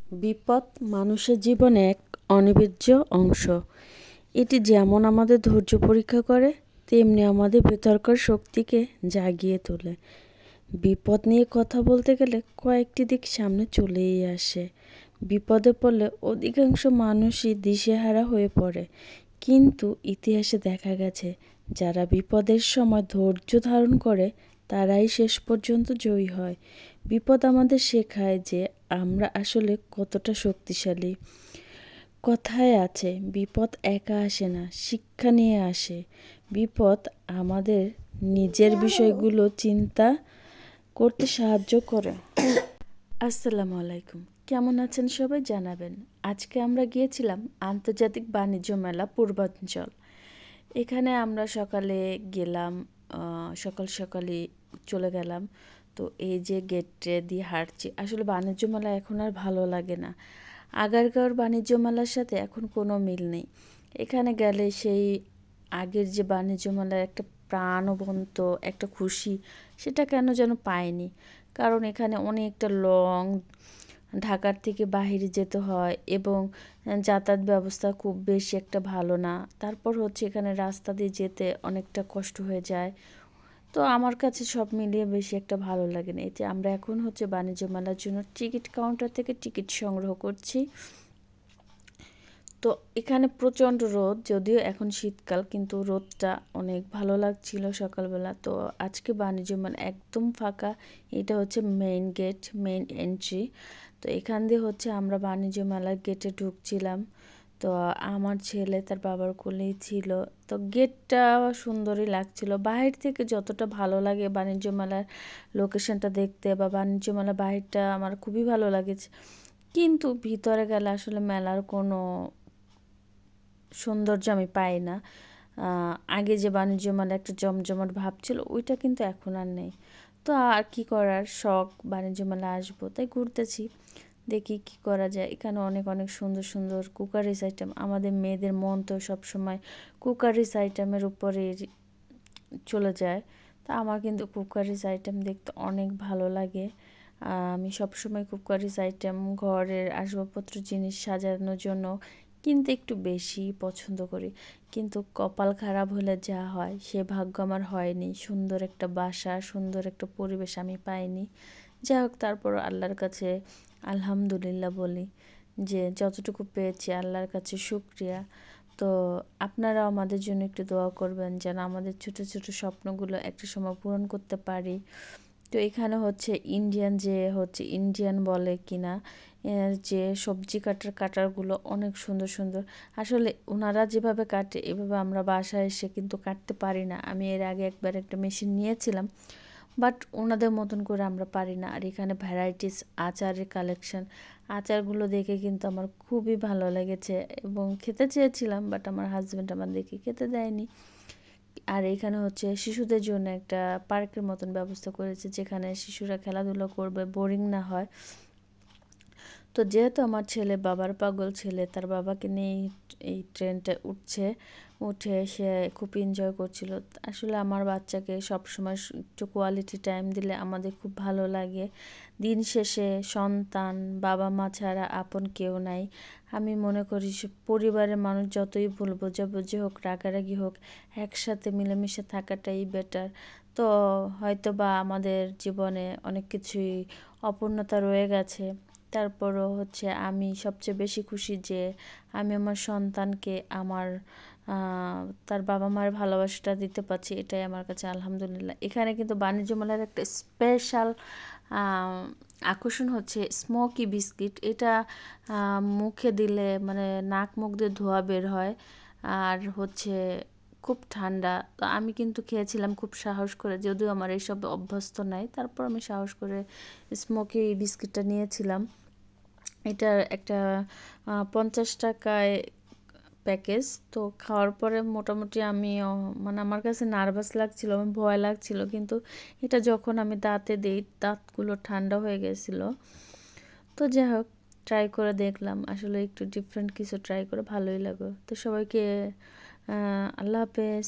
বিপদ মানুষের জীবনে এক অনিবার্য অংশ। এটি যেমন আমাদের ধৈর্য পরীক্ষা করে, তেমনি আমাদের ভেতরকার শক্তিকে জাগিয়ে তোলে। বিপদ নিয়ে কথা বলতে গেলে কয়েকটি দিক সামনে চলেই আসে। বিপদে পড়লে অধিকাংশ মানুষই দিশেহারা হয়ে পড়ে, কিন্তু ইতিহাসে দেখা গেছে যারা বিপদের সময় ধৈর্য ধারণ করে তারাই শেষ পর্যন্ত জয়ী হয়। বিপদ আমাদের শেখায় যে আমরা আসলে কতটা শক্তিশালী। কথায় আছে, বিপদ একা আসে না, শিক্ষা নিয়ে আসে। বিপদ আমাদের নিজের বিষয়গুলো চিন্তা করতে সাহায্য করে। আসসালামু আলাইকুম, কেমন আছেন সবাই জানাবেন। আজকে আমরা গিয়েছিলাম আন্তর্জাতিক বাণিজ্য মেলা পূর্বাঞ্চল। এখানে আমরা সকালে গেলাম, সকালই চলে গেলাম। তো এই যে গেটে দিয়ে হাঁটছি, আসলে বাণিজ্য মেলা এখন আর ভালো লাগে না। আগেরকার বাণিজ্য মেলার সাথে এখন কোনো মিল নেই। এখানে গেলে সেই আগের যে বাণিজ্য মেলার একটা প্রাণবন্ত একটা খুশি, সেটা কেন যেন পাইনি। কারণ এখানে অনেকটা লং, ঢাকার থেকে বাহিরে যেতে হয় এবং যাতায়াত ব্যবস্থা খুব বেশি একটা ভালো না। তারপর হচ্ছে এখানে রাস্তা দিয়ে যেতে অনেকটা কষ্ট হয়ে যায়। তো আমার কাছে সব মিলিয়ে বেশি একটা ভালো লাগে না। এতে আমরা এখন হচ্ছে বাণিজ্য মেলার জন্য টিকিট কাউন্টার থেকে টিকিট সংগ্রহ করছি। তো এখানে প্রচণ্ড রোদ, যদিও এখন শীতকাল, কিন্তু রোদটা অনেক ভালো লাগছিল সকালবেলা। তো আজকে বাণিজ্য মেলা একদম ফাঁকা। এটা হচ্ছে মেইন গেট, মেইন এন্ট্রি। তো এখান দিয়ে হচ্ছে আমরা বাণিজ্য মেলার গেটে ঢুকছিলাম। তো আমার ছেলে তার বাবার কোলেই ছিল। তো গেটটা সুন্দরই লাগছিল। বাহির থেকে যতটা ভালো লাগে বাণিজ্য মেলার লোকেশনটা দেখতে, বা বাণিজ্য মেলা বাহিরটা আমার খুবই ভালো লাগেছে, কিন্তু ভিতরে গেলে আসলে মেলার কোনো সৌন্দর্য আমি পাই না। আগে যে বাণিজ্য মেলা একটা জমজমাট ভাব ছিল, ওইটা কিন্তু এখন আর নেই। তো আর কি করার, শখ বাণিজ্য মেলা আসবো তাই ঘুরতেছি, দেখি কি করা যায়। এখানে অনেক অনেক সুন্দর সুন্দর কুকারিজ আইটেম। আমাদের মেয়েদের মন তো সবসময় কুকারিজ আইটেমের উপরে চলে যায়। তা আমার কিন্তু কুকারিজ আইটেম দেখতে অনেক ভালো লাগে। আমি সবসময় কুকারিজ আইটেম, ঘরের আসবাবপত্র জিনিস সাজানোর জন্য কিনতে একটু বেশি পছন্দ করি। কিন্তু কপাল খারাপ হলে যা হয়, সে ভাগ্য আমার হয়নি। সুন্দর একটা বাসা, সুন্দর একটা পরিবেশ আমি পাইনি। যাই হোক, তারপর আল্লাহর কাছে আলহামদুলিল্লাহ বলি যে যতটুকু পেয়েছি আল্লাহর কাছে শুকরিয়া। তো আপনারাও আমাদের জন্য একটু দোয়া করবেন যেন আমাদের ছোট ছোট স্বপ্নগুলো একটা সময় পূরণ করতে পারি। তো এখানে হচ্ছে ইন্ডিয়ান বলে কিনা, যে সবজি কাটারগুলো অনেক সুন্দর সুন্দর। আসলে ওনারা যেভাবে কাটে, এভাবে আমরা বাসায় এসে কিন্তু কাটতে পারি না। আমি এর আগে একবার একটা মেশিন নিয়েছিলাম, বাট ওনাদের মতন করে আমরা পারি না। আর এখানে ভ্যারাইটিস আচারের কালেকশন, আচারগুলো দেখে কিন্তু আমার খুবই ভালো লেগেছে এবং খেতে চেয়েছিলাম, বাট আমার হাজব্যান্ড আমার দেখে খেতে দেয়নি। আর এখানে হচ্ছে শিশুদের জন্য একটা পার্কের মতন ব্যবস্থা করেছে, যেখানে শিশুরা খেলাধুলো করবে, বোরিং না হয়। তো যেহেতু আমার ছেলে বাবার পাগল ছেলে, তার বাবাকে নিয়ে এই ট্রেনটা উঠে সে খুব এনজয় করছিল। আসলে আমার বাচ্চাকে সবসময় একটু কোয়ালিটি টাইম দিলে আমাদের খুব ভালো লাগে। দিন শেষে সন্তান, বাবা মা ছাড়া আপন কেউ নাই। আমি মনে করি পরিবারের মানুষ যতই ভুল বোঝাবুঝি হোক, রাগারাগি হোক, একসাথে মিলেমিশে থাকাটাই বেটার। তো হয়তো বা আমাদের জীবনে অনেক কিছুই অপূর্ণতা রয়ে গেছে, তারপরও হচ্ছে আমি সবচেয়ে বেশি খুশি যে আমি আমার সন্তানকে তার বাবা মার ভালোবাসাটা দিতে পারছি। এটাই আমার কাছে আলহামদুলিল্লাহ। এখানে কিন্তু বাণিজ্য মেলার একটা স্পেশাল আকর্ষণ হচ্ছে স্মোকি বিস্কিট। এটা মুখে দিলে মানে নাক মুখ দিয়ে ধোঁয়া বের হয়, আর হচ্ছে খুব ঠান্ডা। তো আমি কিন্তু খেয়েছিলাম খুব সাহস করে, যদিও আমার এইসব অভ্যস্ত নাই, তারপর আমি সাহস করে স্মোকি বিস্কিটটা নিয়েছিলাম। এটার একটা 50 টাকায় প্যাকেজ। তো খাওয়ার পরে মোটামুটি আমি মানে আমার কাছে নার্ভাস লাগছিল, আমার ভয় লাগছিল, কিন্তু এটা যখন আমি দাঁতে দিই, দাঁতগুলো ঠান্ডা হয়ে গেছিলো। তো যাই হোক, ট্রাই করে দেখলাম, আসলে একটু ডিফারেন্ট কিছু ট্রাই করে ভালোই লাগলো। তো সবাইকে আল্লাহ হাফেজ।